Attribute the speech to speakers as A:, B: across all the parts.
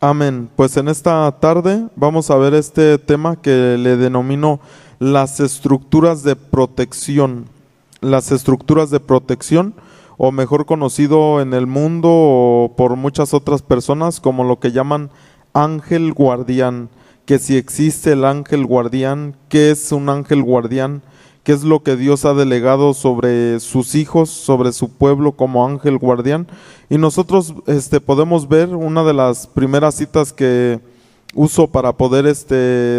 A: Amén. Pues en esta tarde vamos a ver este tema que le denomino las estructuras de protección. Las estructuras de protección, o mejor conocido en el mundo o por muchas otras personas como lo que llaman ángel guardián. Que si existe el ángel guardián, ¿qué es un ángel guardián? ¿Qué es lo que Dios ha delegado sobre sus hijos, sobre su pueblo como ángel guardián? Y nosotros podemos ver una de las primeras citas que uso para poder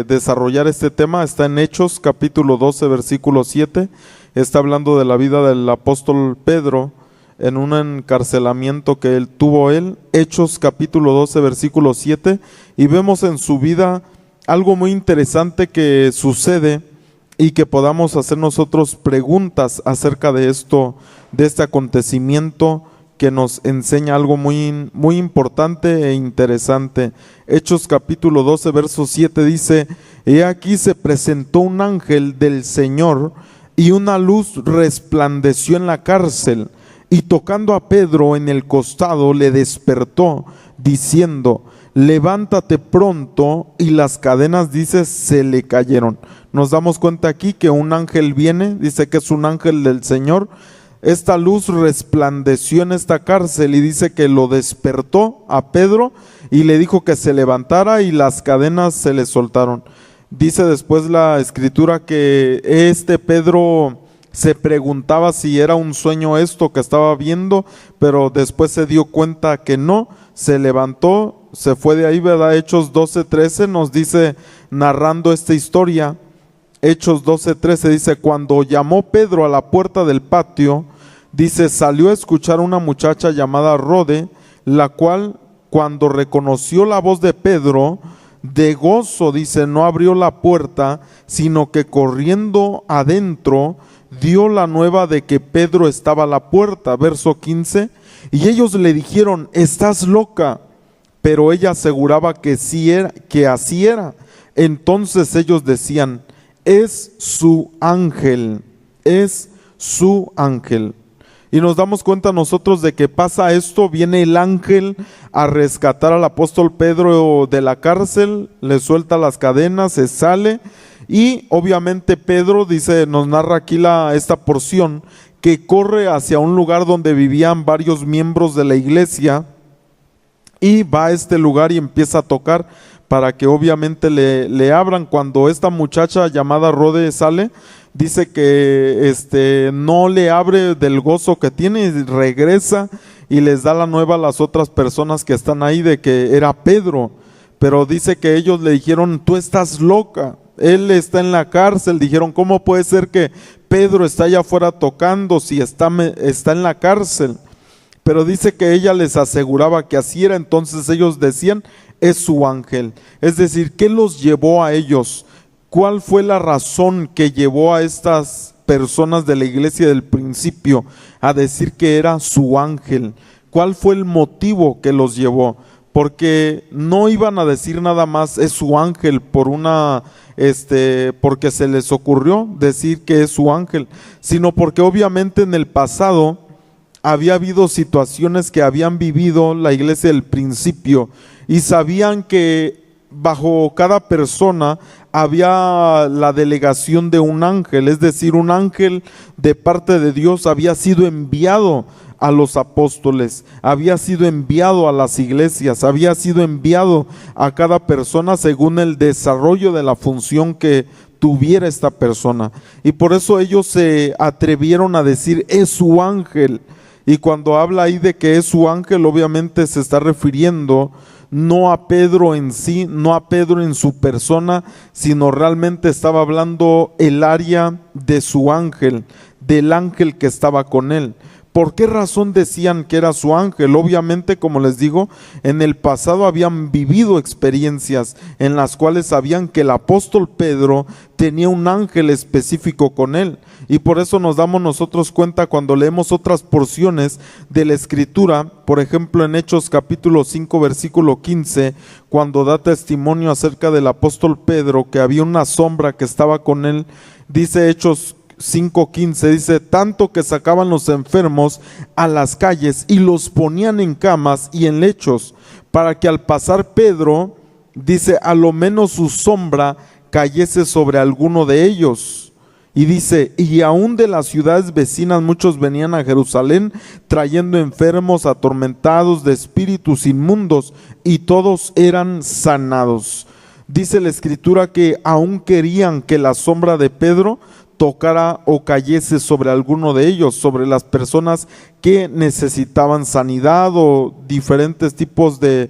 A: desarrollar este tema. Está en Hechos capítulo 12 versículo 7. Está hablando de la vida del apóstol Pedro en un encarcelamiento que él tuvo. Hechos capítulo 12 versículo 7. Y vemos en su vida algo muy interesante que sucede y que podamos hacer nosotros preguntas acerca de esto, de este acontecimiento que nos enseña algo muy, muy importante e interesante. Hechos capítulo 12 verso 7 dice: He aquí se presentó un ángel del Señor y una luz resplandeció en la cárcel, y tocando a Pedro en el costado le despertó, diciendo: levántate pronto, y las cadenas, dice, se le cayeron. Nos damos cuenta aquí que un ángel viene, dice que es un ángel del Señor. Esta luz resplandeció en esta cárcel y dice que lo despertó a Pedro y le dijo que se levantara y las cadenas se le soltaron. Dice después la escritura que Pedro se preguntaba si era un sueño esto que estaba viendo, pero después se dio cuenta que no, se levantó, se fue de ahí, ¿verdad? Hechos 12:13 nos dice, narrando esta historia, Hechos 12:13 dice: cuando llamó Pedro a la puerta del patio, dice, salió a escuchar una muchacha llamada Rode, la cual, cuando reconoció la voz de Pedro, de gozo, dice, no abrió la puerta, sino que corriendo adentro, dio la nueva de que Pedro estaba a la puerta. Verso 15, y ellos le dijeron: estás loca. Pero ella aseguraba que sí era, que así era. Entonces ellos decían: es su ángel, es su ángel. Y nos damos cuenta nosotros de que pasa esto, viene el ángel a rescatar al apóstol Pedro de la cárcel, le suelta las cadenas, se sale, y obviamente Pedro, dice, nos narra aquí esta porción, que corre hacia un lugar donde vivían varios miembros de la iglesia, y va a este lugar y empieza a tocar para que obviamente le abran. Cuando esta muchacha llamada Rode sale, dice que no le abre del gozo que tiene, y regresa y les da la nueva a las otras personas que están ahí de que era Pedro. Pero dice que ellos le dijeron: tú estás loca, él está en la cárcel. Dijeron: ¿cómo puede ser que Pedro está allá afuera tocando si está en la cárcel? Pero dice que ella les aseguraba que así era. Entonces ellos decían: es su ángel. Es decir, ¿qué los llevó a ellos? ¿Cuál fue la razón que llevó a estas personas de la iglesia del principio a decir que era su ángel? ¿Cuál fue el motivo que los llevó? Porque no iban a decir nada más es su ángel porque se les ocurrió decir que es su ángel, sino porque obviamente en el pasado había habido situaciones que habían vivido la iglesia del principio y sabían que bajo cada persona había la delegación de un ángel, es decir, un ángel de parte de Dios había sido enviado a los apóstoles, había sido enviado a las iglesias, había sido enviado a cada persona según el desarrollo de la función que tuviera esta persona. Y por eso ellos se atrevieron a decir: es su ángel. Y cuando habla ahí de que es su ángel, obviamente se está refiriendo no a Pedro en sí, no a Pedro en su persona, sino realmente estaba hablando el área de su ángel, del ángel que estaba con él. ¿Por qué razón decían que era su ángel? Obviamente, como les digo, en el pasado habían vivido experiencias en las cuales sabían que el apóstol Pedro tenía un ángel específico con él. Y por eso nos damos nosotros cuenta cuando leemos otras porciones de la escritura, por ejemplo en Hechos capítulo 5 versículo 15, cuando da testimonio acerca del apóstol Pedro, que había una sombra que estaba con él. Dice Hechos 5:15 dice: tanto que sacaban los enfermos a las calles y los ponían en camas y en lechos, para que al pasar Pedro, dice, a lo menos su sombra cayese sobre alguno de ellos. Y dice: y aún de las ciudades vecinas muchos venían a Jerusalén trayendo enfermos, atormentados de espíritus inmundos, y todos eran sanados. Dice la Escritura que aún querían que la sombra de Pedro tocara o cayese sobre alguno de ellos, sobre las personas que necesitaban sanidad o diferentes tipos de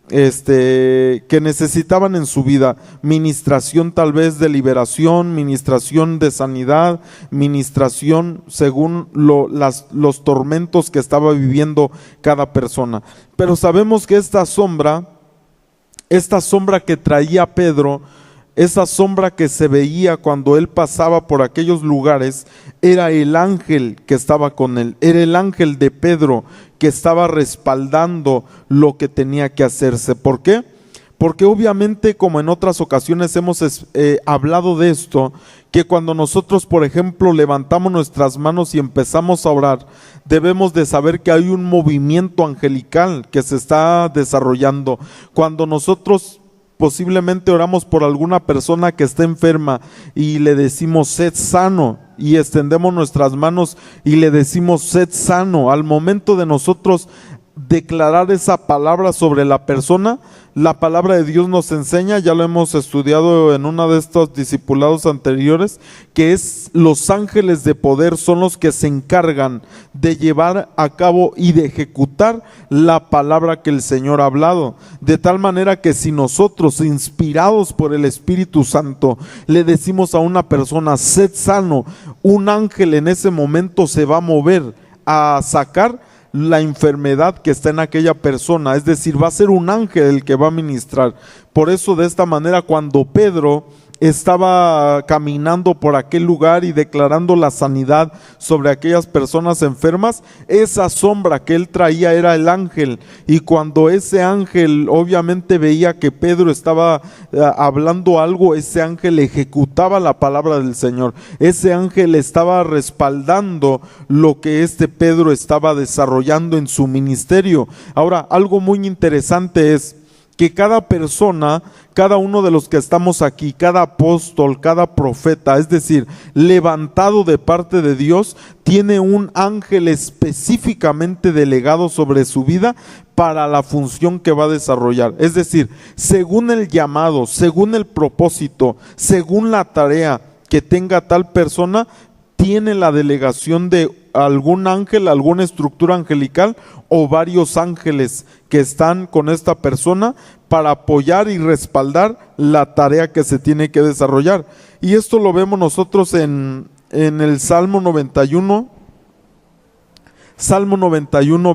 A: que necesitaban en su vida, ministración tal vez de liberación, ministración de sanidad, ministración según los tormentos que estaba viviendo cada persona. Pero sabemos que esta sombra que traía Pedro, esa sombra que se veía cuando él pasaba por aquellos lugares, era el ángel que estaba con él, era el ángel de Pedro que estaba respaldando lo que tenía que hacerse. ¿Por qué? Porque obviamente, como en otras ocasiones hemos hablado de esto, que cuando nosotros, por ejemplo, levantamos nuestras manos y empezamos a orar, debemos de saber que hay un movimiento angelical que se está desarrollando. Cuando nosotros posiblemente oramos por alguna persona que está enferma y le decimos: sed sano, y extendemos nuestras manos y le decimos: sed sano, al momento de nosotros declarar esa palabra sobre la persona, la palabra de Dios nos enseña, ya lo hemos estudiado en uno de estos discipulados anteriores, que es los ángeles de poder son los que se encargan de llevar a cabo y de ejecutar la palabra que el Señor ha hablado, de tal manera que si nosotros, inspirados por el Espíritu Santo, le decimos a una persona: sed sano, un ángel en ese momento se va a mover a sacar la enfermedad que está en aquella persona, es decir, va a ser un ángel el que va a ministrar. Por eso, de esta manera, cuando Pedro estaba caminando por aquel lugar y declarando la sanidad sobre aquellas personas enfermas, esa sombra que él traía era el ángel, y cuando ese ángel obviamente veía que Pedro estaba hablando algo, ese ángel ejecutaba la palabra del Señor, ese ángel estaba respaldando lo que Pedro estaba desarrollando en su ministerio. Ahora, algo muy interesante es que cada persona, cada uno de los que estamos aquí, cada apóstol, cada profeta, es decir, levantado de parte de Dios, tiene un ángel específicamente delegado sobre su vida para la función que va a desarrollar. Es decir, según el llamado, según el propósito, según la tarea que tenga tal persona, tiene la delegación de algún ángel, alguna estructura angelical o varios ángeles que están con esta persona para apoyar y respaldar la tarea que se tiene que desarrollar. Y esto lo vemos nosotros en el Salmo 91,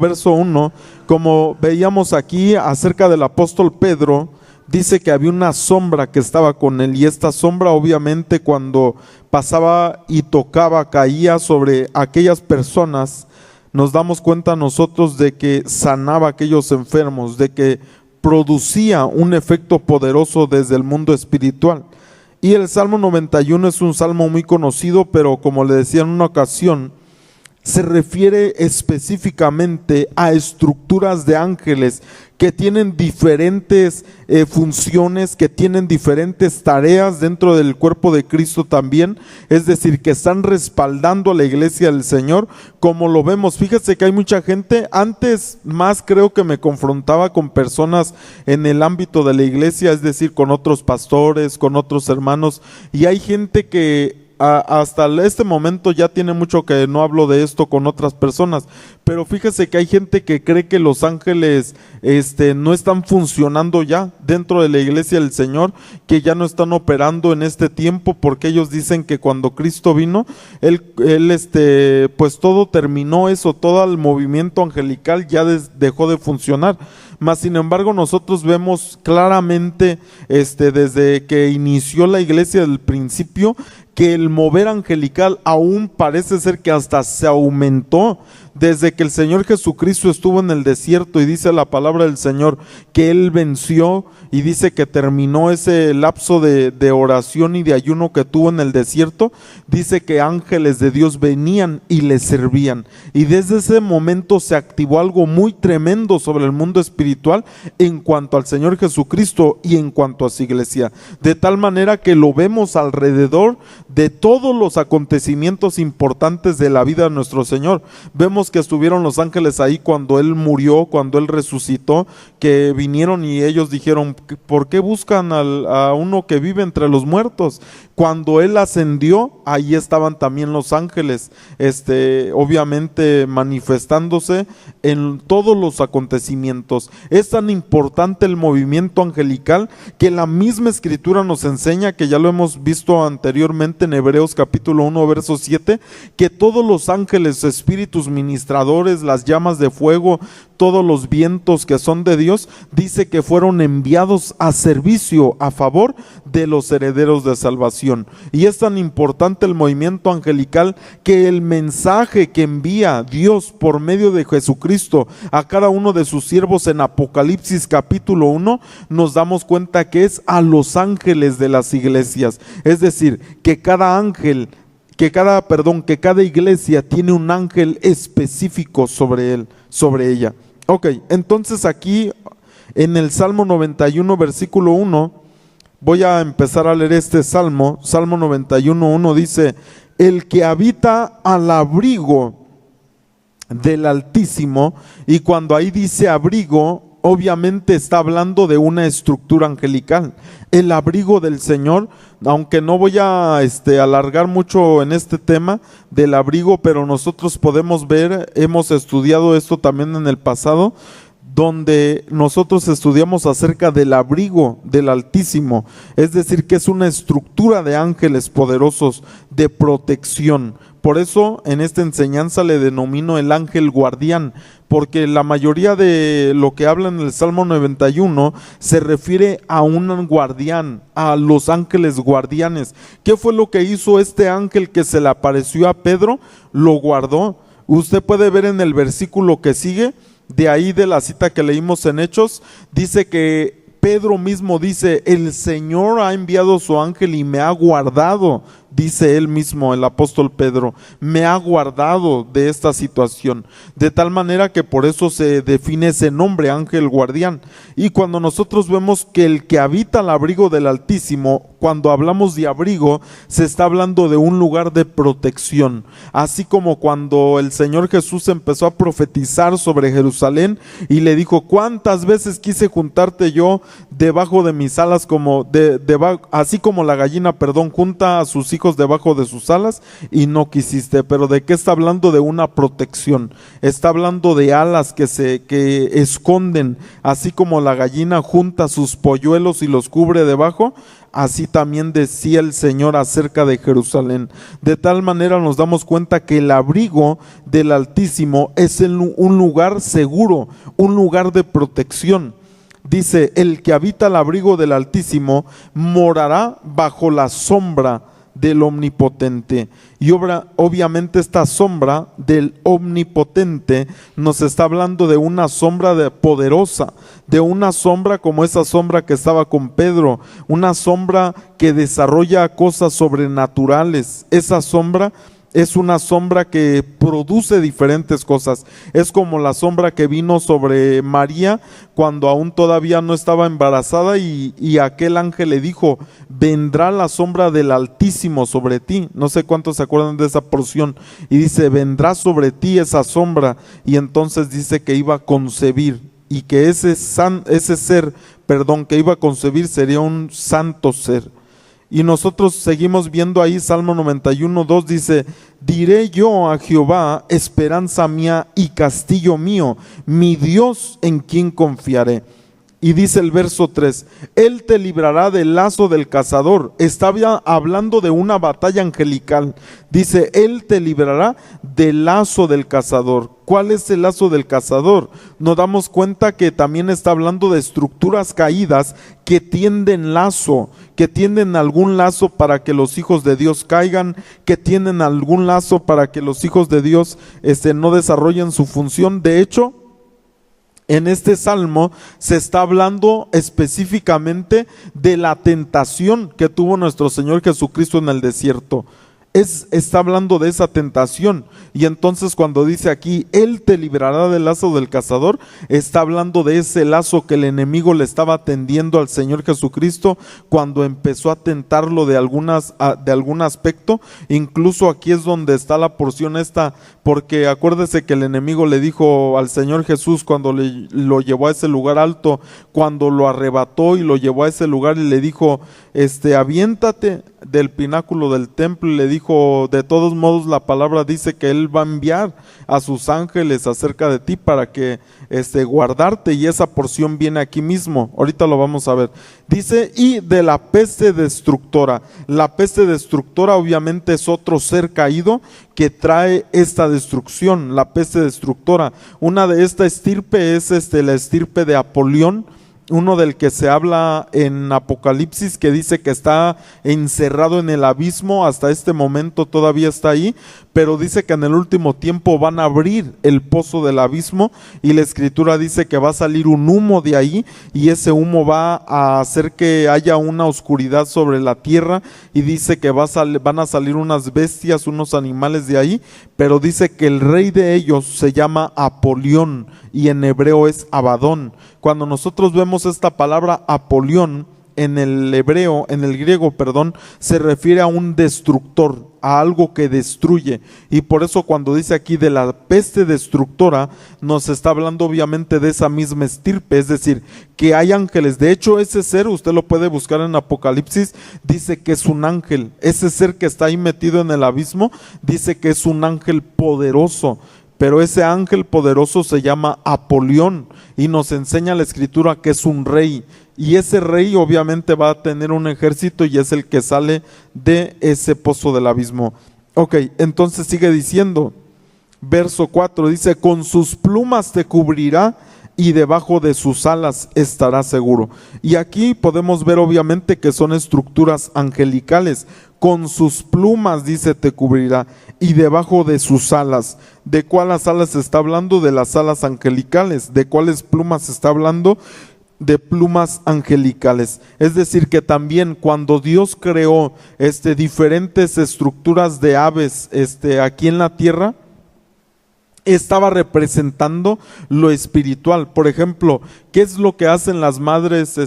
A: verso 1, como veíamos aquí acerca del apóstol Pedro. Dice que había una sombra que estaba con él, y esta sombra obviamente cuando pasaba y tocaba, caía sobre aquellas personas, nos damos cuenta nosotros de que sanaba a aquellos enfermos, de que producía un efecto poderoso desde el mundo espiritual. Y el Salmo 91 es un salmo muy conocido, pero como le decía en una ocasión, se refiere específicamente a estructuras de ángeles que tienen diferentes funciones, que tienen diferentes tareas dentro del cuerpo de Cristo también, es decir, que están respaldando a la iglesia del Señor, como lo vemos. Fíjese que hay mucha gente, antes más creo que me confrontaba con personas en el ámbito de la iglesia, es decir, con otros pastores, con otros hermanos, y hay gente que hasta este momento ya tiene mucho que no hablo de esto con otras personas, pero fíjese que hay gente que cree que los ángeles no están funcionando ya dentro de la iglesia del Señor, que ya no están operando en este tiempo, porque ellos dicen que cuando Cristo vino, él pues todo terminó eso, todo el movimiento angelical ya dejó de funcionar. Mas sin embargo nosotros vemos claramente desde que inició la iglesia del principio, que el mover angelical aún parece ser que hasta se aumentó. Desde que el Señor Jesucristo estuvo en el desierto, y dice la palabra del Señor que Él venció, y dice que terminó ese lapso de oración y de ayuno que tuvo en el desierto, dice que ángeles de Dios venían y le servían. Y desde ese momento se activó algo muy tremendo sobre el mundo espiritual en cuanto al Señor Jesucristo y en cuanto a su iglesia. De tal manera que lo vemos alrededor de todos los acontecimientos importantes de la vida de nuestro Señor. Vemos que estuvieron los ángeles ahí cuando Él murió, cuando Él resucitó, que vinieron y ellos dijeron: ¿por qué buscan a uno que vive entre los muertos? Cuando Él ascendió, ahí estaban también los ángeles, obviamente manifestándose en todos los acontecimientos. Es tan importante el movimiento angelical que la misma Escritura nos enseña, que ya lo hemos visto anteriormente en Hebreos capítulo 1 verso 7, que todos los ángeles, espíritus ministradores, las llamas de fuego, todos los vientos que son de Dios, dice que fueron enviados a servicio, a favor de los herederos de salvación. Y es tan importante el movimiento angelical que el mensaje que envía Dios por medio de Jesucristo a cada uno de sus siervos en Apocalipsis capítulo 1, nos damos cuenta que es a los ángeles de las iglesias. Es decir, que cada ángel, que cada iglesia tiene un ángel específico sobre él, sobre ella. Ok, entonces aquí en el Salmo 91 versículo 1, voy a empezar a leer este Salmo 91:1 dice: el que habita al abrigo del Altísimo, y cuando ahí dice abrigo, obviamente está hablando de una estructura angelical, el abrigo del Señor. Aunque no voy a alargar mucho en este tema del abrigo, pero nosotros podemos ver, hemos estudiado esto también en el pasado, donde nosotros estudiamos acerca del abrigo del Altísimo, es decir, que es una estructura de ángeles poderosos de protección. Por eso en esta enseñanza le denomino el ángel guardián, porque la mayoría de lo que habla en el Salmo 91 se refiere a un guardián, a los ángeles guardianes. ¿Qué fue lo que hizo este ángel que se le apareció a Pedro? Lo guardó. Usted puede ver en el versículo que sigue, de ahí de la cita que leímos en Hechos, dice que Pedro mismo dice: el Señor ha enviado su ángel y me ha guardado, dice él mismo, el apóstol Pedro, me ha guardado de esta situación, de tal manera que por eso se define ese nombre, ángel guardián. Y cuando nosotros vemos que el que habita al abrigo del Altísimo, cuando hablamos de abrigo, se está hablando de un lugar de protección, así como cuando el Señor Jesús empezó a profetizar sobre Jerusalén y le dijo: ¿cuántas veces quise juntarte yo debajo de mis alas, así como la gallina, junta a sus hijos debajo de sus alas, y no quisiste? Pero ¿de qué está hablando? De una protección. Está hablando de alas que esconden, así como la gallina junta sus polluelos y los cubre debajo. Así también decía el Señor acerca de Jerusalén. De tal manera nos damos cuenta que el abrigo del Altísimo es un lugar seguro, un lugar de protección. Dice: el que habita al abrigo del Altísimo morará bajo la sombra del Omnipotente. Y obviamente esta sombra del Omnipotente nos está hablando de una sombra poderosa, de una sombra como esa sombra que estaba con Pedro, una sombra que desarrolla cosas sobrenaturales. Esa sombra es una sombra que produce diferentes cosas. Es como la sombra que vino sobre María cuando aún todavía no estaba embarazada, y aquel ángel le dijo: vendrá la sombra del Altísimo sobre ti. No sé cuántos se acuerdan de esa porción. Y dice: vendrá sobre ti esa sombra. Y entonces dice que iba a concebir, y que ese ser que iba a concebir sería un santo ser. Y nosotros seguimos viendo ahí Salmo 91:2 dice: diré yo a Jehová, esperanza mía y castillo mío, mi Dios en quien confiaré. Y dice el verso 3, Él te librará del lazo del cazador. Está hablando de una batalla angelical. Dice, Él te librará del lazo del cazador. ¿Cuál es el lazo del cazador? Nos damos cuenta que también está hablando de estructuras caídas que tienden lazo, que tienden algún lazo para que los hijos de Dios caigan, que tienden algún lazo para que los hijos de Dios no desarrollen su función. De hecho, en este salmo se está hablando específicamente de la tentación que tuvo nuestro Señor Jesucristo en el desierto. Está hablando de esa tentación. Y entonces cuando dice aquí, Él te librará del lazo del cazador, está hablando de ese lazo que el enemigo le estaba tendiendo al Señor Jesucristo cuando empezó a tentarlo de algún aspecto. Incluso aquí es donde está la porción esta, porque acuérdese que el enemigo le dijo al Señor Jesús cuando lo llevó a ese lugar alto, cuando lo arrebató y lo llevó a ese lugar y le dijo, aviéntate del pináculo del templo, y le dijo, de todos modos la palabra dice que Él va a enviar a sus ángeles acerca de ti para que guardarte, y esa porción viene aquí mismo, ahorita lo vamos a ver. Dice, y de la peste destructora. La peste destructora obviamente es otro ser caído que trae esta destrucción, la peste destructora. Una de esta estirpe es la estirpe de Apolión, uno del que se habla en Apocalipsis, que dice que está encerrado en el abismo, hasta este momento todavía está ahí, pero dice que en el último tiempo van a abrir el pozo del abismo, y la escritura dice que va a salir un humo de ahí, y ese humo va a hacer que haya una oscuridad sobre la tierra, y dice que van a salir unas bestias, unos animales de ahí, pero dice que el rey de ellos se llama Apolión, y en hebreo es Abadón. Cuando nosotros vemos esta palabra Apolión en el griego, se refiere a un destructor, a algo que destruye. Y por eso cuando dice aquí de la peste destructora, nos está hablando obviamente de esa misma estirpe, es decir, que hay ángeles. De hecho, ese ser, usted lo puede buscar en Apocalipsis, dice que es un ángel. Ese ser que está ahí metido en el abismo, dice que es un ángel poderoso. Pero ese ángel poderoso se llama Apolión, y nos enseña la escritura que es un rey, y ese rey obviamente va a tener un ejército, y es el que sale de ese pozo del abismo. Ok, entonces sigue diciendo, verso 4, dice, con sus plumas te cubrirá, y debajo de sus alas estará seguro. Y aquí podemos ver obviamente que son estructuras angelicales. Con sus plumas, dice, te cubrirá, y debajo de sus alas. ¿De cuáles alas está hablando? De las alas angelicales. ¿De cuáles plumas está hablando? De plumas angelicales. Es decir, que también cuando Dios creó diferentes estructuras de aves aquí en la tierra, estaba representando lo espiritual. Por ejemplo, ¿qué es lo que hacen las madres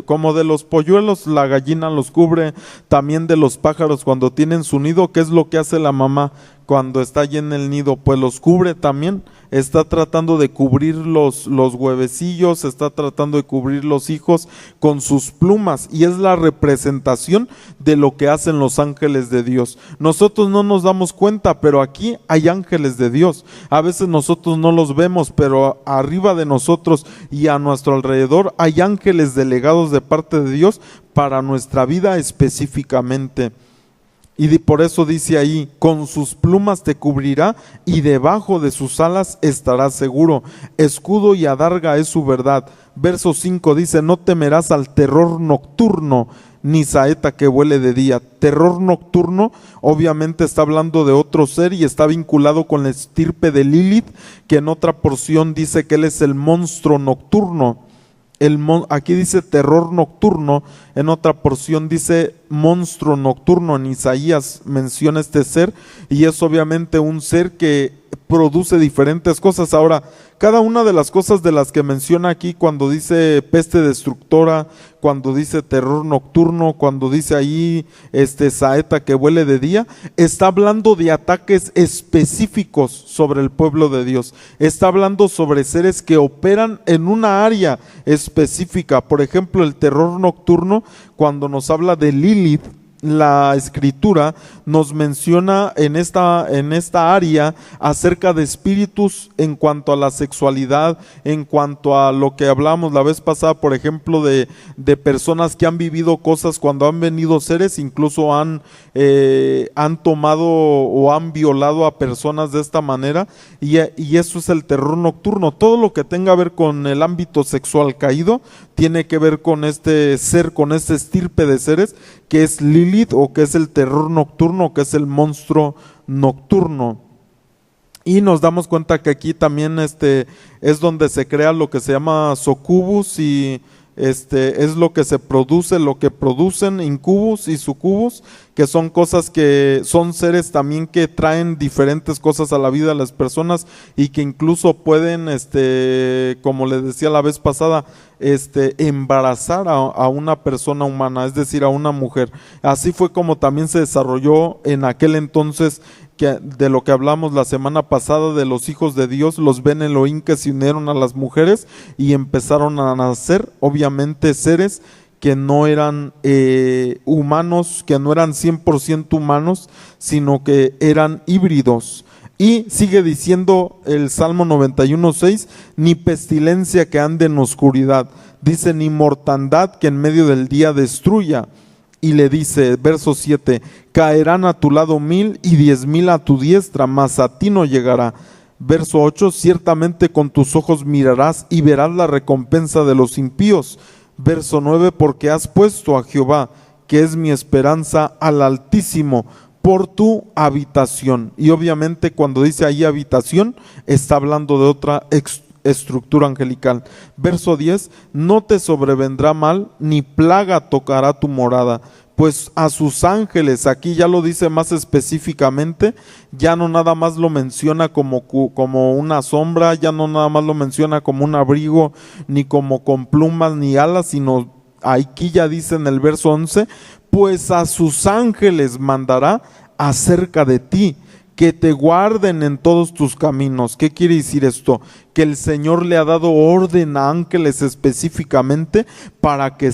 A: como de los polluelos? La gallina los cubre, también de los pájaros cuando tienen su nido. ¿Qué es lo que hace la mamá cuando está allí en el nido? Pues los cubre también. Está tratando de cubrir los huevecillos, está tratando de cubrir los hijos con sus plumas, y es la representación de lo que hacen los ángeles de Dios. Nosotros no nos damos cuenta, pero aquí hay ángeles de Dios. A veces nosotros no los vemos, pero arriba de nosotros y a nuestro alrededor hay ángeles delegados de parte de Dios para nuestra vida específicamente. Y por eso dice ahí, con sus plumas te cubrirá, y debajo de sus alas estarás seguro. Escudo y adarga es su verdad. Verso 5 dice, no temerás al terror nocturno, ni saeta que vuele de día. Terror nocturno obviamente está hablando de otro ser, y está vinculado con la estirpe de Lilith, que en otra porción dice que él es el monstruo nocturno. Aquí dice terror nocturno, en otra porción dice monstruo nocturno. En Isaías menciona este ser, y es obviamente un ser que produce diferentes cosas. Ahora, cada una de las cosas de las que menciona aquí, cuando dice peste destructora, cuando dice terror nocturno, cuando dice ahí saeta que vuele de día, está hablando de ataques específicos sobre el pueblo de Dios. Está hablando sobre seres que operan en una área específica. Por ejemplo, el terror nocturno, cuando nos habla de Lilith, la escritura nos menciona en esta área acerca de espíritus en cuanto a la sexualidad, en cuanto a lo que hablamos la vez pasada, por ejemplo, de personas que han vivido cosas cuando han venido seres, incluso han tomado o han violado a personas de esta manera, y eso es el terror nocturno. Todo lo que tenga que ver con el ámbito sexual caído tiene que ver con este ser, con este estirpe de seres que es Lilith, o que es el terror nocturno, o que es el monstruo nocturno. Y nos damos cuenta que aquí también es donde se crea lo que se llama sucubus, y es lo que se produce, lo que producen incubus y sucubus, que son cosas que son seres también que traen diferentes cosas a la vida de las personas, y que incluso pueden, como les decía la vez pasada, embarazar a una persona humana, es decir, a una mujer. Así fue como también se desarrolló en aquel entonces, de lo que hablamos la semana pasada, de los hijos de Dios, los Ben Elohim, que se unieron a las mujeres y empezaron a nacer, obviamente, seres que no eran humanos, que no eran 100% humanos, sino que eran híbridos. Y sigue diciendo el Salmo 91:6, ni pestilencia que ande en oscuridad, dice, ni mortandad que en medio del día destruya. Y le dice, verso 7, caerán a tu lado 1000 y 10,000 a tu diestra, mas a ti no llegará. Verso 8, ciertamente con tus ojos mirarás y verás la recompensa de los impíos. Verso 9, porque has puesto a Jehová, que es mi esperanza, al Altísimo, por tu habitación. Y obviamente cuando dice ahí habitación, está hablando de otra estructura angelical. Verso 10, no te sobrevendrá mal, ni plaga tocará tu morada, pues a sus ángeles, aquí ya lo dice más específicamente, ya no nada más lo menciona como una sombra, ya no nada más lo menciona como un abrigo, ni como con plumas ni alas, sino aquí ya dice en el verso 11, pues a sus ángeles mandará acerca de ti, que te guarden en todos tus caminos. ¿Qué quiere decir esto? Que el Señor le ha dado orden a ángeles específicamente para que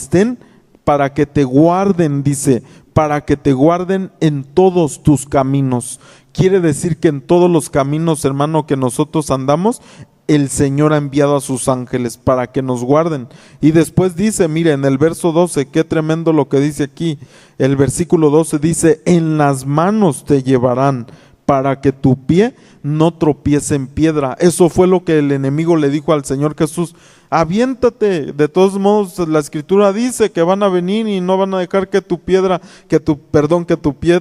A: te guarden, dice, para que te guarden en todos tus caminos. Quiere decir que en todos los caminos, hermano, que nosotros andamos, el Señor ha enviado a sus ángeles para que nos guarden. Y después dice, mire, en el verso 12, qué tremendo lo que dice aquí. El versículo 12 dice, en las manos te llevarán, para que tu pie no tropiece en piedra. Eso fue lo que el enemigo le dijo al Señor Jesús. Aviéntate. De todos modos, la escritura dice que van a venir y no van a dejar que tu pie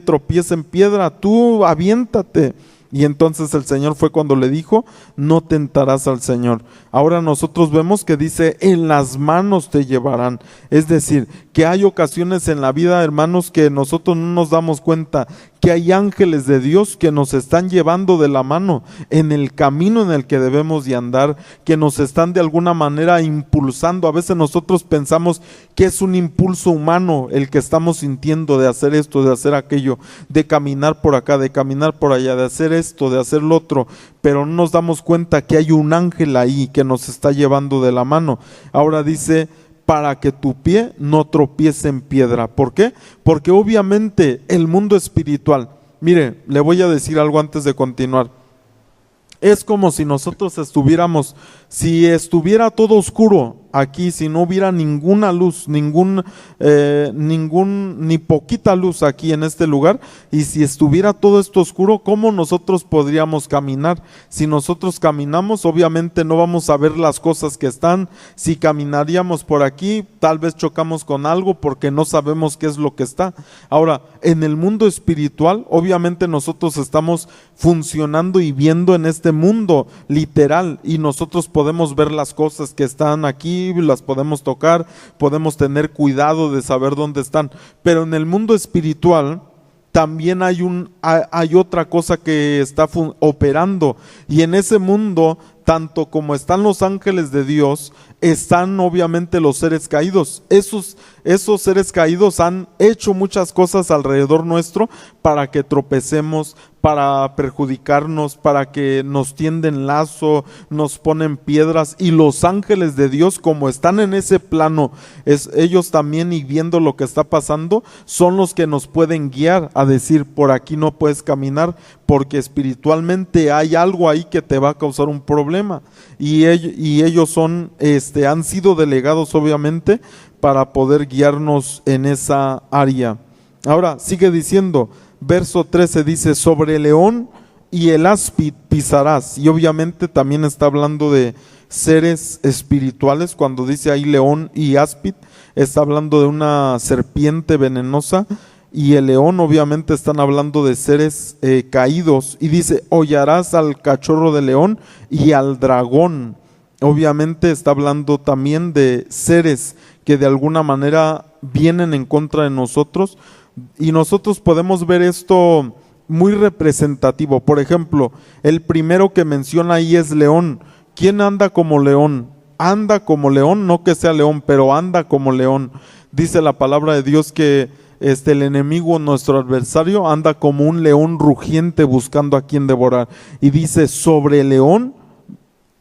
A: tropiece en piedra. Tú aviéntate. Y entonces el Señor fue cuando le dijo, no tentarás al Señor. Ahora nosotros vemos que dice, en las manos te llevarán. Es decir, que hay ocasiones en la vida, hermanos, que nosotros no nos damos cuenta que hay ángeles de Dios que nos están llevando de la mano en el camino en el que debemos de andar, que nos están de alguna manera impulsando. A veces nosotros pensamos que es un impulso humano el que estamos sintiendo de hacer esto, de hacer aquello, de caminar por acá, de caminar por allá, de hacer esto, de hacer lo otro, pero no nos damos cuenta que hay un ángel ahí que nos está llevando de la mano. Ahora dice, para que tu pie no tropiece en piedra. ¿Por qué? Porque obviamente el mundo espiritual, mire, le voy a decir algo antes de continuar. Es como si nosotros si estuviera todo oscuro aquí, si no hubiera ninguna luz, ni poquita luz aquí en este lugar, y si estuviera todo esto oscuro, ¿cómo nosotros podríamos caminar? Si nosotros caminamos, obviamente no vamos a ver las cosas que están. Si caminaríamos por aquí, tal vez chocamos con algo porque no sabemos qué es lo que está. Ahora, en el mundo espiritual, obviamente nosotros estamos funcionando y viendo en este mundo literal, y nosotros podemos ver las cosas que están aquí, las podemos tocar, podemos tener cuidado de saber dónde están, pero en el mundo espiritual también hay otra cosa que está operando, y en ese mundo, tanto como están los ángeles de Dios, están obviamente los seres caídos. Esos seres caídos han hecho muchas cosas alrededor nuestro para que tropecemos, para perjudicarnos, para que nos tienden lazo, nos ponen piedras, y los ángeles de Dios, como están en ese plano, ellos también, y viendo lo que está pasando, son los que nos pueden guiar a decir: por aquí no puedes caminar, porque espiritualmente hay algo ahí que te va a causar un problema. Y ellos son, han sido delegados obviamente para poder guiarnos en esa área. Ahora sigue diciendo, verso 13 dice: sobre el león y el áspid pisarás. Y obviamente también está hablando de seres espirituales. Cuando dice ahí león y áspid, está hablando de una serpiente venenosa, y el león obviamente están hablando de seres caídos. Y dice: hollarás al cachorro de león y al dragón. Obviamente está hablando también de seres que de alguna manera vienen en contra de nosotros, y nosotros podemos ver esto muy representativo. Por ejemplo, el primero que menciona ahí es león. ¿Quién anda como león? Anda como león, no que sea león, pero anda como león. Dice la palabra de Dios que el enemigo, nuestro adversario, anda como un león rugiente buscando a quien devorar. Y dice: sobre el león,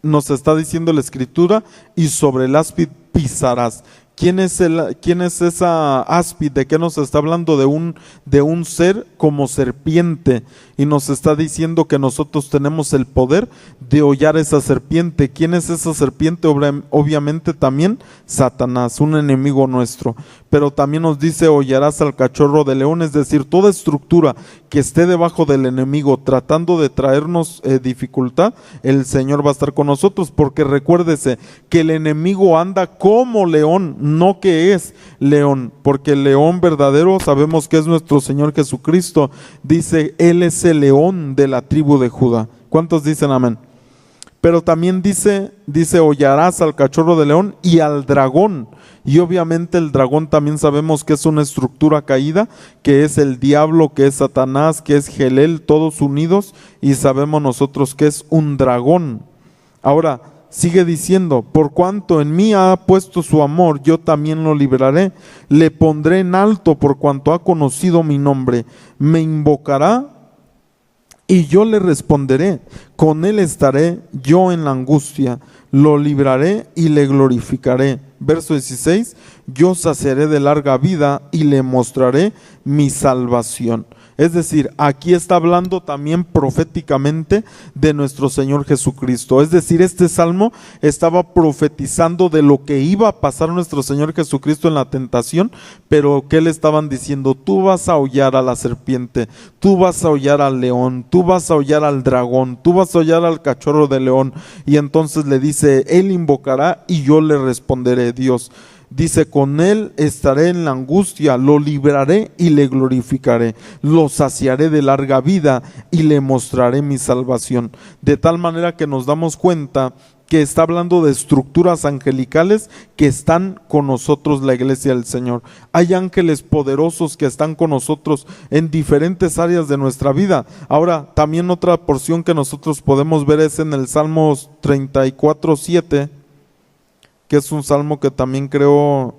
A: nos está diciendo la escritura, y sobre el áspid pisarás. ¿Quién es esa áspid? ¿De qué nos está hablando? De un ser como serpiente, y nos está diciendo que nosotros tenemos el poder de hollar esa serpiente. ¿Quién es esa serpiente? Obviamente también Satanás, un enemigo nuestro. Pero también nos dice: hollarás al cachorro de león, es decir, toda estructura que esté debajo del enemigo tratando de traernos dificultad, el Señor va a estar con nosotros, porque recuérdese que el enemigo anda como león, no que es león, porque el león verdadero sabemos que es nuestro Señor Jesucristo. Dice: Él es el león de la tribu de Judá. ¿Cuántos dicen amén? Pero también dice: hollarás al cachorro de león y al dragón. Y obviamente el dragón también sabemos que es una estructura caída, que es el diablo, que es Satanás, que es Gelel, todos unidos, y sabemos nosotros que es un dragón. Ahora sigue diciendo: por cuanto en mí ha puesto su amor, yo también lo libraré, le pondré en alto por cuanto ha conocido mi nombre, me invocará y yo le responderé, con él estaré yo en la angustia, lo libraré y le glorificaré. Verso 16: yo saciaré de larga vida y le mostraré mi salvación. Es decir, aquí está hablando también proféticamente de nuestro Señor Jesucristo. Es decir, este salmo estaba profetizando de lo que iba a pasar nuestro Señor Jesucristo en la tentación, pero ¿qué le estaban diciendo? Tú vas a hollar a la serpiente, tú vas a hollar al león, tú vas a hollar al dragón, tú vas a hollar al cachorro de león. Y entonces le dice: él invocará y yo le responderé. Dios dice: con él estaré en la angustia, lo libraré y le glorificaré, lo saciaré de larga vida y le mostraré mi salvación. De tal manera que nos damos cuenta que está hablando de estructuras angelicales que están con nosotros, la iglesia del Señor. Hay ángeles poderosos que están con nosotros en diferentes áreas de nuestra vida. Ahora, también otra porción que nosotros podemos ver es en el Salmo 34:7, que es un salmo que también creo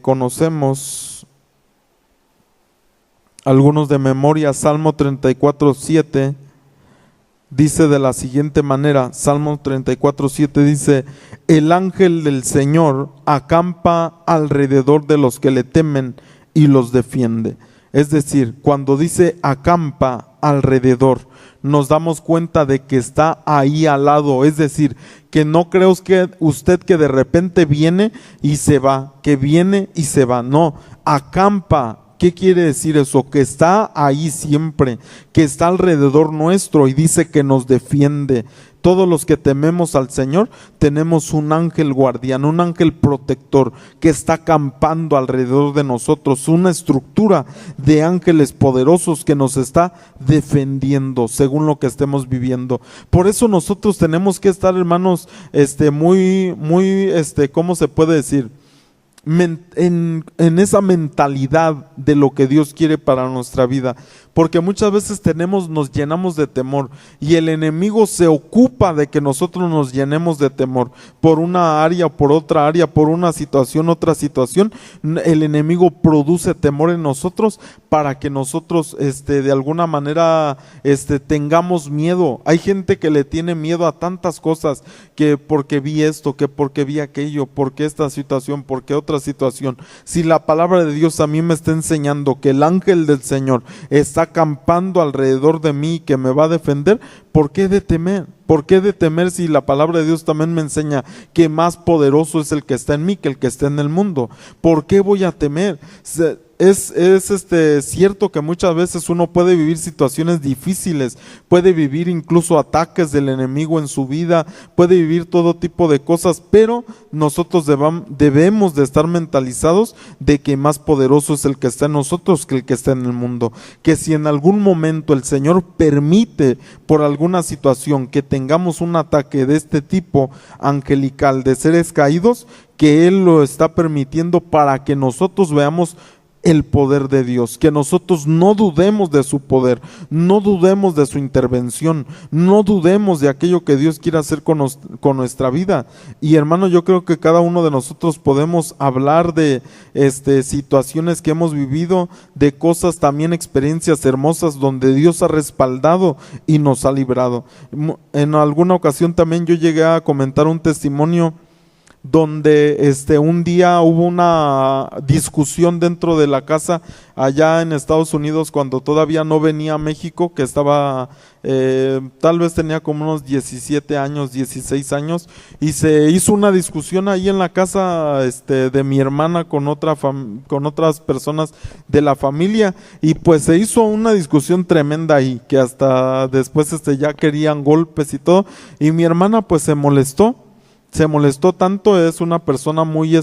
A: conocemos algunos de memoria. Salmo 34:7 dice de la siguiente manera: Salmo 34:7 dice: el ángel del Señor acampa alrededor de los que le temen y los defiende. Es decir, cuando dice acampa alrededor, nos damos cuenta de que está ahí al lado. Es decir, que no creo que usted que de repente viene y se va, que viene y se va. No, acampa. ¿Qué quiere decir eso? Que está ahí siempre, que está alrededor nuestro, y dice que nos defiende. Todos los que tememos al Señor tenemos un ángel guardián, un ángel protector que está acampando alrededor de nosotros, una estructura de ángeles poderosos que nos está defendiendo según lo que estemos viviendo. Por eso nosotros tenemos que estar, hermanos, muy, ¿cómo se puede decir? en esa mentalidad de lo que Dios quiere para nuestra vida. Porque muchas veces nos llenamos de temor y el enemigo se ocupa de que nosotros nos llenemos de temor por una área, por otra área, por una situación, otra situación. El enemigo produce temor en nosotros para que nosotros de alguna manera tengamos miedo. Hay gente que le tiene miedo a tantas cosas, que porque vi esto, que porque vi aquello, porque esta situación, porque otra situación. Si la palabra de Dios a mí me está enseñando que el ángel del Señor está acampando alrededor de mí y que me va a defender, ¿por qué de temer? ¿Por qué de temer si la palabra de Dios también me enseña que más poderoso es el que está en mí que el que está en el mundo? ¿Por qué voy a temer? Es cierto que muchas veces uno puede vivir situaciones difíciles, puede vivir incluso ataques del enemigo en su vida, puede vivir todo tipo de cosas, pero nosotros debemos de estar mentalizados de que más poderoso es el que está en nosotros que el que está en el mundo. Que si en algún momento el Señor permite por alguna situación que tengamos un ataque de este tipo angelical de seres caídos, que Él lo está permitiendo para que nosotros veamos el poder de Dios, que nosotros no dudemos de su poder, no dudemos de su intervención, no dudemos de aquello que Dios quiere hacer con nuestra vida. Y hermano, yo creo que cada uno de nosotros podemos hablar de situaciones que hemos vivido, de cosas también, experiencias hermosas donde Dios ha respaldado y nos ha librado. En alguna ocasión también yo llegué a comentar un testimonio donde un día hubo una discusión dentro de la casa allá en Estados Unidos cuando todavía no venía a México, que estaba, tal vez tenía como unos 17 años, 16 años, y se hizo una discusión ahí en la casa de mi hermana con otras personas de la familia, y pues se hizo una discusión tremenda ahí, que hasta después ya querían golpes y todo, y mi hermana pues se molestó tanto. Es una persona muy,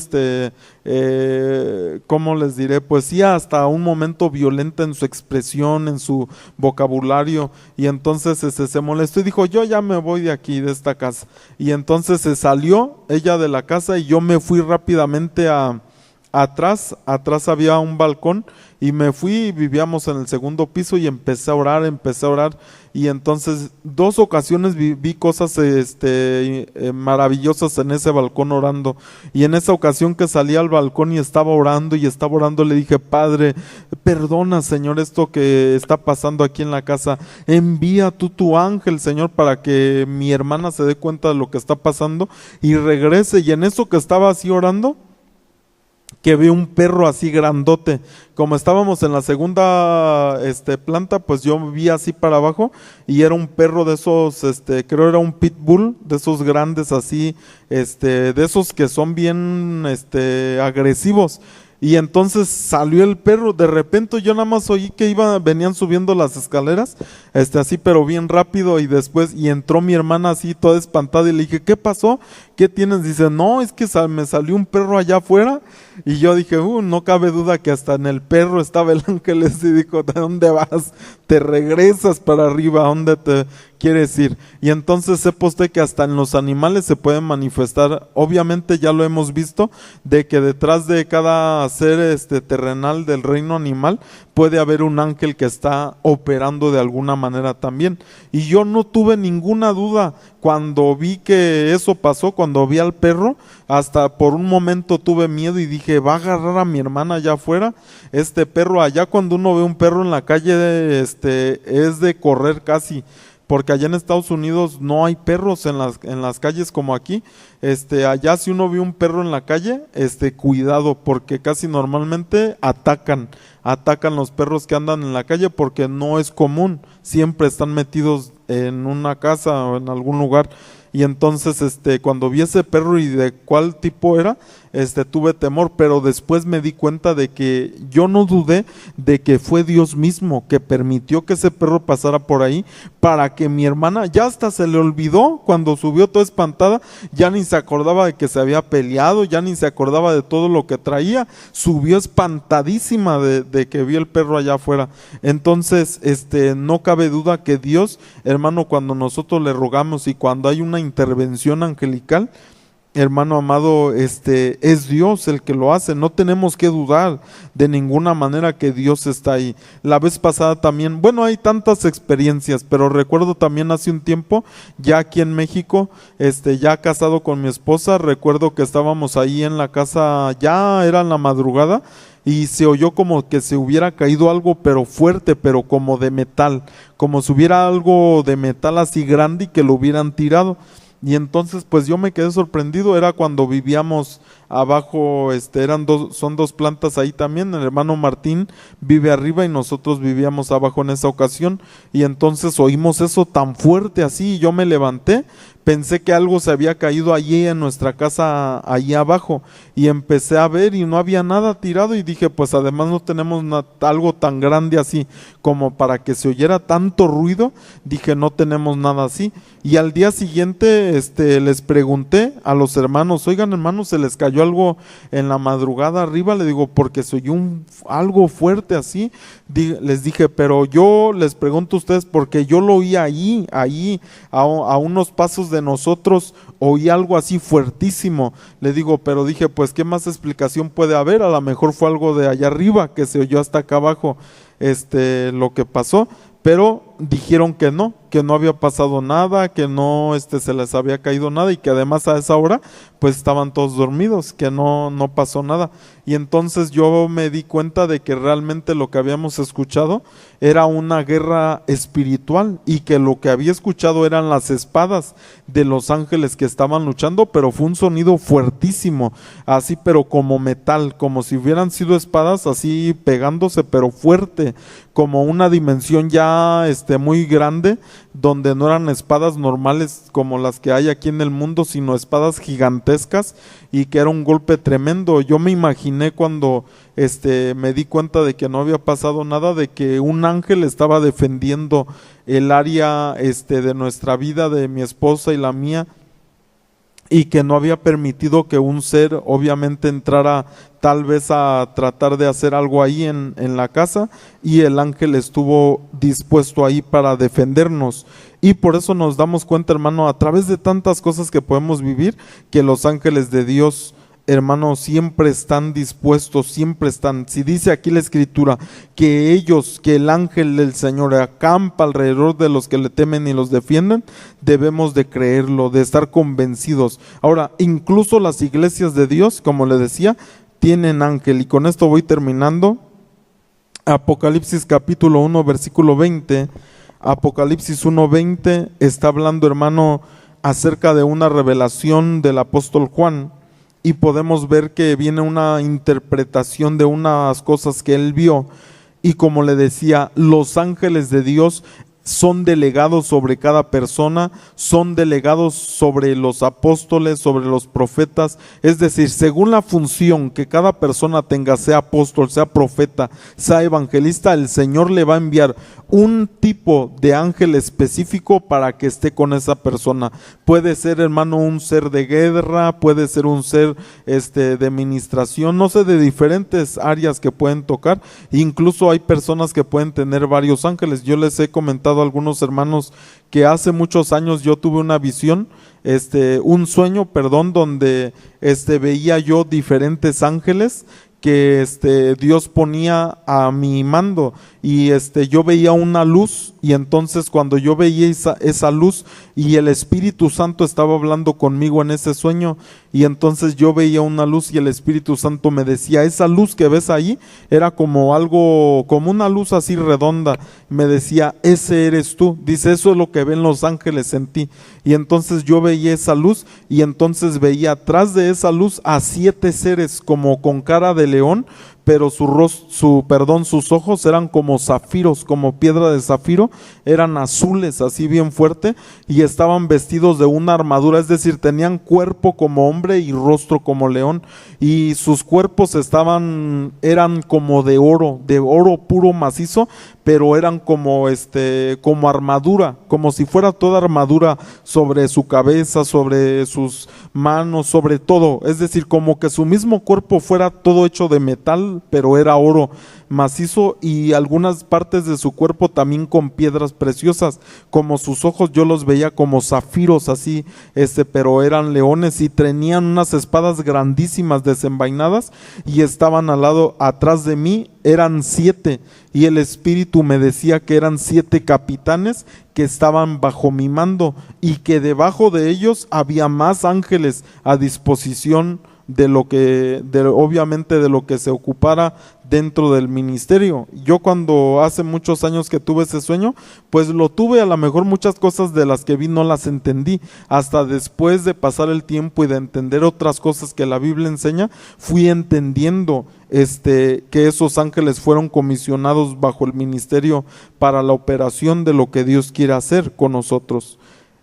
A: ¿cómo les diré? Pues sí, hasta un momento violenta en su expresión, en su vocabulario, y entonces se molestó y dijo, yo ya me voy de aquí, de esta casa, y entonces se salió ella de la casa y yo me fui rápidamente atrás había un balcón y me fui, vivíamos en el segundo piso y empecé a orar, y entonces 2 ocasiones vi cosas maravillosas en ese balcón orando, y en esa ocasión que salí al balcón y estaba orando, le dije, Padre, perdona, Señor, esto que está pasando aquí en la casa, envía tú tu ángel, Señor, para que mi hermana se dé cuenta de lo que está pasando y regrese. Y en eso que estaba así orando, que vi un perro así grandote. Como estábamos en la segunda planta, pues yo vi así para abajo y era un perro de esos, creo era un pitbull, de esos grandes así, de esos que son bien agresivos. Y entonces salió el perro, de repente yo nada más oí que venían subiendo las escaleras, así pero bien rápido, y después, y entró mi hermana así toda espantada y le dije, ¿qué pasó? ¿Qué tienes? Dice, no, es que me salió un perro allá afuera, y yo dije, no cabe duda que hasta en el perro estaba el ángel, y dijo, ¿de dónde vas? Te regresas para arriba, ¿a dónde te quieres ir? Y entonces sepa usted que hasta en los animales se pueden manifestar, obviamente ya lo hemos visto, de que detrás de cada ser terrenal del reino animal puede haber un ángel que está operando de alguna manera también. Y yo no tuve ninguna duda cuando vi que eso pasó, cuando vi al perro, hasta por un momento tuve miedo y dije, va a agarrar a mi hermana allá afuera, este perro. Allá cuando uno ve un perro en la calle, es de correr casi, porque allá en Estados Unidos no hay perros en las calles como aquí. Allá si uno ve un perro en la calle, cuidado, porque casi normalmente atacan los perros que andan en la calle, porque no es común, siempre están metidos en una casa o en algún lugar. Y entonces cuando vi ese perro y de cuál tipo era, tuve temor, pero después me di cuenta de que yo no dudé de que fue Dios mismo que permitió que ese perro pasara por ahí, para que mi hermana, ya hasta se le olvidó cuando subió toda espantada, ya ni se acordaba de que se había peleado, ya ni se acordaba de todo lo que traía, subió espantadísima de que vi el perro allá afuera. Entonces no cabe duda que Dios, hermano, cuando nosotros le rogamos y cuando hay una intervención angelical, hermano amado, es Dios el que lo hace. No tenemos que dudar de ninguna manera que Dios está ahí. La vez pasada también, bueno, hay tantas experiencias, pero recuerdo también hace un tiempo, ya aquí en México, ya casado con mi esposa, recuerdo que estábamos ahí en la casa, ya era en la madrugada, y se oyó como que se hubiera caído algo, pero fuerte, pero como de metal, como si hubiera algo de metal así grande y que lo hubieran tirado. Y entonces pues yo me quedé sorprendido. Era cuando vivíamos abajo, son dos plantas ahí también. El hermano Martín vive arriba y nosotros vivíamos abajo en esa ocasión, y entonces oímos eso tan fuerte así, y yo me levanté, pensé que algo se había caído allí en nuestra casa, allí abajo, y empecé a ver y no había nada tirado, y dije, pues además no tenemos algo tan grande así como para que se oyera tanto ruido. Dije, no tenemos nada así. Y al día siguiente les pregunté a los hermanos, oigan hermanos, se les cayó algo en la madrugada arriba. Le digo, porque se oyó algo fuerte así. Les dije, pero yo les pregunto a ustedes porque yo lo oí ahí a unos pasos de nosotros, oí algo así fuertísimo. Le digo, pero dije, pues qué más explicación puede haber, a lo mejor fue algo de allá arriba que se oyó hasta acá abajo, lo que pasó. Pero dijeron que no había pasado nada, que no se les había caído nada, y que además a esa hora pues estaban todos dormidos, que no pasó nada. Y entonces yo me di cuenta de que realmente lo que habíamos escuchado era una guerra espiritual, y que lo que había escuchado eran las espadas de los ángeles que estaban luchando, pero fue un sonido fuertísimo, así pero como metal, como si hubieran sido espadas así pegándose, pero fuerte, como una dimensión ya muy grande, donde no eran espadas normales como las que hay aquí en el mundo, sino espadas gigantescas, y que era un golpe tremendo. Yo me imaginé cuando me di cuenta de que no había pasado nada, de que un ángel estaba defendiendo el área de nuestra vida, de mi esposa y la mía, y que no había permitido que un ser obviamente entrara tal vez a tratar de hacer algo ahí en la casa, y el ángel estuvo dispuesto ahí para defendernos. Y por eso nos damos cuenta, hermano, a través de tantas cosas que podemos vivir, que los ángeles de Dios, hermano, siempre están dispuestos, siempre están. Si dice aquí la escritura que el ángel del Señor acampa alrededor de los que le temen y los defienden, debemos de creerlo, de estar convencidos. Ahora, incluso las iglesias de Dios, como le decía, tienen ángel. Y con esto voy terminando. Apocalipsis capítulo 1 versículo 20. Apocalipsis 1:20 está hablando, hermano, acerca de una revelación del apóstol Juan. Y podemos ver que viene una interpretación de unas cosas que él vio. Y como le decía, los ángeles de Dios son delegados sobre cada persona, son delegados sobre los apóstoles, sobre los profetas. Es decir, según la función que cada persona tenga, sea apóstol, sea profeta, sea evangelista, el Señor le va a enviar un tipo de ángel específico para que esté con esa persona. Puede ser, hermano, un ser de guerra, puede ser un ser de administración, no sé, de diferentes áreas que pueden tocar. Incluso hay personas que pueden tener varios ángeles. Yo les he comentado a algunos hermanos que hace muchos años yo tuve una visión, un sueño, donde veía yo diferentes ángeles que Dios ponía a mi mando, y yo veía una luz, y entonces cuando yo veía esa luz y el Espíritu Santo estaba hablando conmigo en ese sueño, y entonces yo veía una luz y el Espíritu Santo me decía, esa luz que ves ahí era como algo, como una luz así redonda, me decía, ese eres tú. Dice, eso es lo que ven los ángeles en ti. Y entonces yo veía esa luz, y entonces veía atrás de esa luz a 7 seres como con cara de león, pero sus ojos eran como zafiros, como piedra de zafiro, eran azules, así bien fuerte, y estaban vestidos de una armadura, es decir, tenían cuerpo como hombre y rostro como león, y sus cuerpos eran como de oro puro macizo, pero eran como armadura, como si fuera toda armadura sobre su cabeza, sobre sus manos, sobre todo, es decir, como que su mismo cuerpo fuera todo hecho de metal, cristal, pero era oro macizo, y algunas partes de su cuerpo también con piedras preciosas, como sus ojos yo los veía como zafiros así, pero eran leones, y tenían unas espadas grandísimas desenvainadas, y estaban al lado, atrás de mí, eran 7, y el Espíritu me decía que eran 7 capitanes que estaban bajo mi mando, y que debajo de ellos había más ángeles a disposición obviamente de lo que se ocupara dentro del ministerio. Yo, cuando hace muchos años que tuve ese sueño, pues lo tuve, a lo mejor muchas cosas de las que vi no las entendí, hasta después de pasar el tiempo y de entender otras cosas que la Biblia enseña, fui entendiendo que esos ángeles fueron comisionados bajo el ministerio para la operación de lo que Dios quiere hacer con nosotros.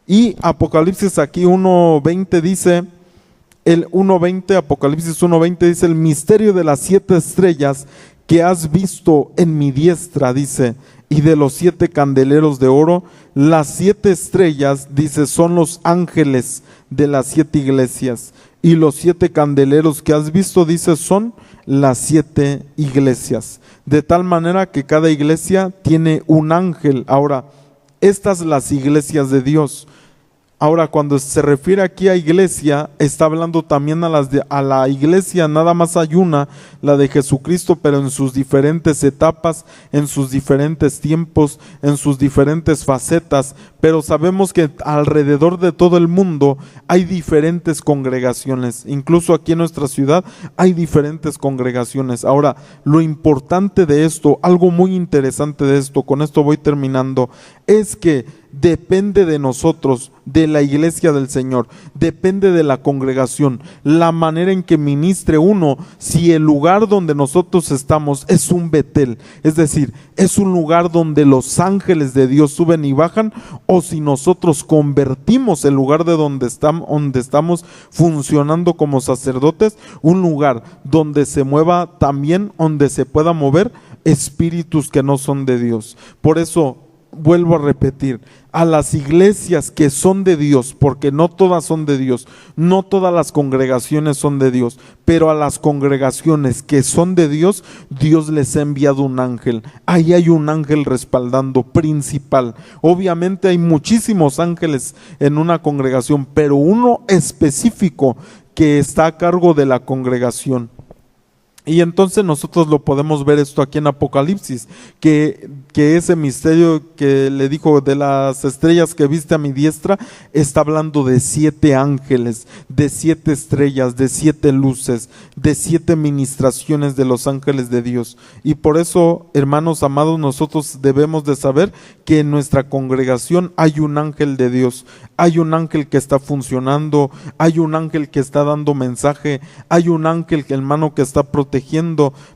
A: Y Apocalipsis aquí 1:20 dice, Apocalipsis 1:20 dice: el misterio de las 7 estrellas que has visto en mi diestra, dice, y de los 7 candeleros de oro. Las 7 estrellas, dice, son los ángeles de las 7 iglesias, y los 7 candeleros que has visto, dice, son las 7 iglesias, de tal manera que cada iglesia tiene un ángel. Ahora, estas las iglesias de Dios. Ahora, cuando se refiere aquí a iglesia, está hablando también a la iglesia, nada más hay una, la de Jesucristo, pero en sus diferentes etapas, en sus diferentes tiempos, en sus diferentes facetas. Pero sabemos que alrededor de todo el mundo hay diferentes congregaciones, incluso aquí en nuestra ciudad hay diferentes congregaciones. Ahora, lo importante de esto, algo muy interesante de esto, con esto voy terminando, es que depende de nosotros, de la iglesia del Señor, depende de la congregación, la manera en que ministre uno, si el lugar donde nosotros estamos es un Betel, es decir, es un lugar donde los ángeles de Dios suben y bajan, o si nosotros convertimos el lugar de donde estamos funcionando como sacerdotes, un lugar donde se mueva también, donde se pueda mover espíritus que no son de Dios. Por eso, vuelvo a repetir, a las iglesias que son de Dios, porque no todas son de Dios, no todas las congregaciones son de Dios, pero a las congregaciones que son de Dios, Dios les ha enviado un ángel. Ahí hay un ángel respaldando principal. Obviamente hay muchísimos ángeles en una congregación, pero uno específico que está a cargo de la congregación. Y entonces nosotros lo podemos ver esto aquí en Apocalipsis, que ese misterio que le dijo de las estrellas que viste a mi diestra, está hablando de 7 ángeles, de 7 estrellas, de 7 luces, de 7 ministraciones de los ángeles de Dios. Y por eso, hermanos amados, nosotros debemos de saber que en nuestra congregación hay un ángel de Dios, hay un ángel que está funcionando, hay un ángel que está dando mensaje, hay un ángel, hermano, que está protegiendo,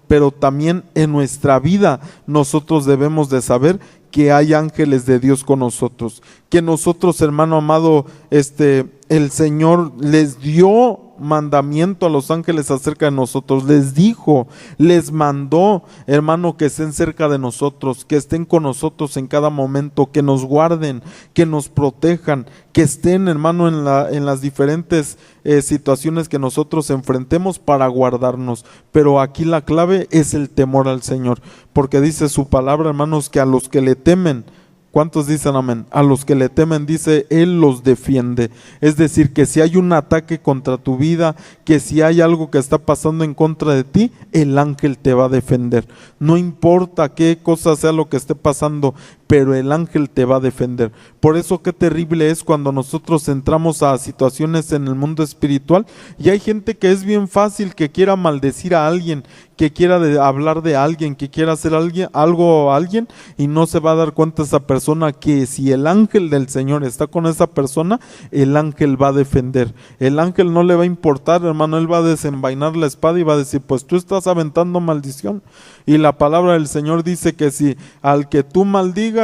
A: pero también en nuestra vida nosotros debemos de saber que hay ángeles de Dios con nosotros, que nosotros, hermano amado, el Señor les dio mandamiento a los ángeles acerca de nosotros, les dijo, les mandó, hermano, que estén cerca de nosotros, que estén con nosotros en cada momento, que nos guarden, que nos protejan, que estén, hermano, en las diferentes situaciones que nosotros enfrentemos para guardarnos. Pero aquí la clave es el temor al Señor, porque dice su palabra, hermanos, que a los que le temen, ¿cuántos dicen amén? A los que le temen, dice, Él los defiende. Es decir, que si hay un ataque contra tu vida, que si hay algo que está pasando en contra de ti, el ángel te va a defender. No importa qué cosa sea lo que esté pasando, pero el ángel te va a defender. Por eso qué terrible es cuando nosotros entramos a situaciones en el mundo espiritual y hay gente que es bien fácil que quiera maldecir a alguien, que quiera hablar de alguien, que quiera hacer algo a alguien, y no se va a dar cuenta esa persona que si el ángel del Señor está con esa persona, el ángel va a defender. El ángel no le va a importar, hermano, él va a desenvainar la espada y va a decir, pues tú estás aventando maldición. Y la palabra del Señor dice que si al que tú maldigas,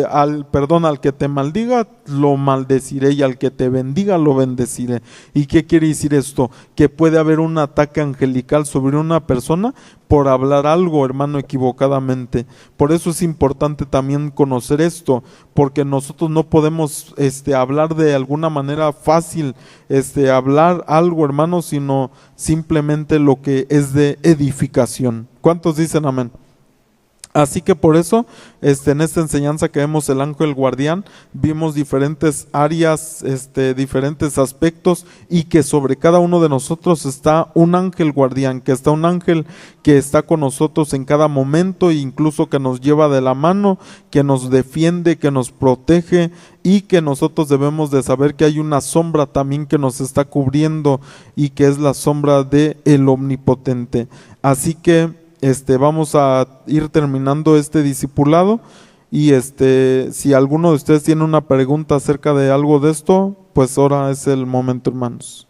A: al que te maldiga, lo maldeciré, y al que te bendiga, lo bendeciré. ¿Y qué quiere decir esto? Que puede haber un ataque angelical sobre una persona por hablar algo, hermano, equivocadamente. Por eso es importante también conocer esto, porque nosotros no podemos hablar de alguna manera fácil, hablar algo, hermano, sino simplemente lo que es de edificación. ¿Cuántos dicen amén? Así que por eso, en esta enseñanza que vemos el ángel guardián, vimos diferentes áreas, diferentes aspectos, y que sobre cada uno de nosotros está un ángel guardián, que está un ángel que está con nosotros en cada momento, e incluso que nos lleva de la mano, que nos defiende, que nos protege, y que nosotros debemos de saber que hay una sombra también que nos está cubriendo, y que es la sombra de el Omnipotente. Así que vamos a ir terminando este discipulado, y si alguno de ustedes tiene una pregunta acerca de algo de esto, pues ahora es el momento, hermanos.